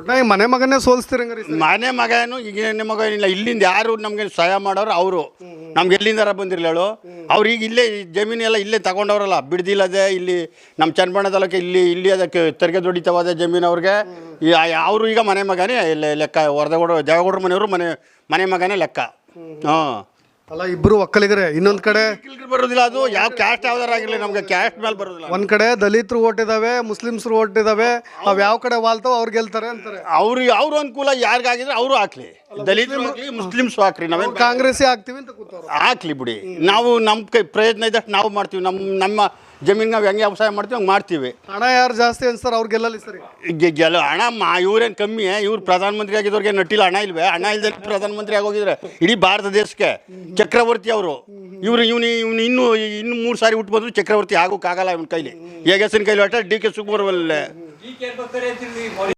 ಒಟ್ಟಾಗಿ ಮನೆ ಮಗನೇ ಸೋಲಿಸ್ತೀರಂಗ್ರಿ ಮನೆ ಮಗನು ಈಗ ನನ್ನ ಮಗ ಏನಿಲ್ಲ, ಇಲ್ಲಿಂದ ಯಾರು ನಮಗೆ ಸಹಾಯ ಮಾಡೋರು ಅವರು ನಮ್ಗೆ ಎಲ್ಲಿಂದಾರ ಬಂದಿರಲಿ ಹೇಳು. ಅವ್ರು ಈಗ ಇಲ್ಲೇ ಜಮೀನೆಲ್ಲ ಇಲ್ಲೇ ತಗೊಂಡವ್ರಲ್ಲ, ಬಿಡ್ದಿಲ್ಲದೆ ಇಲ್ಲಿ ನಮ್ಮ ಚನ್ನಬಣ್ಣ ತಾಲೂಕು ಇಲ್ಲಿ ಅದಕ್ಕೆ ತೆರಿಗೆ ದೊಡ್ಡಿತವಾದ ಜಮೀನು ಅವ್ರಿಗೆ ಅವರು ಈಗ ಮನೆ ಮಗನೇ ಲೆಕ್ಕ. ಹೊರದಗೌಡ ದೇವೇಗೌಡರ ಮನೆಯವರು ಮನೆ ಮಗನೇ ಲೆಕ್ಕ. ಹಾಂ, ಅಲ್ಲ ಇಬ್ರು ಒಕ್ಕಲಿಗರೇ. ಇನ್ನೊಂದ್ ಕಡೆ ಬರೋದಿಲ್ಲ, ಅದು ಯಾವ ಕ್ಯಾಸ್ಟ್ ಯಾವ್ದಾರಾಗಿರಲಿ ನಮ್ಗೆ ಕ್ಯಾಸ್ಟ್ ಮೇಲೆ ಬರೋದಿಲ್ಲ. ಒಂದ್ ಕಡೆ ದಲಿತರು ಓಟ್ ಇದಾವೆ, ಮುಸ್ಲಿಮ್ಸ್ರು ಓಟ್ ಇದಾವೆ. ಅವ್ ಯಾವ ಕಡೆ ವಾಲ್ತಾವ ಅವ್ರು ಗೆಲ್ತಾರೆ ಅಂತಾರೆ. ಅವ್ರ ಅನುಕೂಲ ಯಾರಿಗಾಗಿದ್ರೆ ಅವರು ಹಾಕ್ಲಿ, ದಲಿತರು ಹಾಕ್ಲಿ, ಮುಸ್ಲಿಮ್ಸ್ ಹಾಕ್ರಿ, ನಾವೇನು ಕಾಂಗ್ರೆಸ್ಸೇ ಆಗ್ತೀವಿ ಅಂತ ಕೂತವ್ರು. ಹಾಕ್ಲಿ ಬಿಡಿ. ನಾವು ನಮ್ಮ ಪ್ರಯತ್ನ ಇದ್ದಷ್ಟು ನಾವು ಮಾಡ್ತೀವಿ. ನಮ್ಮ ಜಮೀನಿಗೆ ನಾವು ಹೆಂಗೆ ವ್ಯವಸಾಯ ಮಾಡ್ತೀವಿ ಹಂಗೆ ಮಾಡ್ತೀವಿ. ಹಣ ಯಾರು ಜಾಸ್ತಿ ಅನ್ಸ್ತಾರೆ ಅವ್ರು ಗೆಲ್ಲಲಿ ಸರಿ. ಹಣ ಇವ್ರೇನು ಕಮ್ಮಿ? ಇವ್ರು ಪ್ರಧಾನಮಂತ್ರಿ ಆಗಿದ್ದವ್ರಿಗೆ ನಟ್ಟಿಲ್ಲ, ಹಣ ಇಲ್ವೇ? ಹಣ ಇಲ್ದೇ ಪ್ರಧಾನಮಂತ್ರಿ ಆಗೋಗಿದ್ರೆ ಇಡೀ ಭಾರತ ದೇಶಕ್ಕೆ ಚಕ್ರವರ್ತಿ ಅವರು. ಇವನು ಇನ್ನೂ 3 ಸಾರಿ ಹುಟ್ಟು ಬಂದ್ರು ಚಕ್ರವರ್ತಿ ಆಗೋಕ್ಕಾಗಲ್ಲ ಇವನ ಕೈಲಿ. ಹೇಗೆಸನ ಕೈಲಿ ಒಟ್ಟ ಡಿ ಕೆ ಶಿವಕುಮಾರ್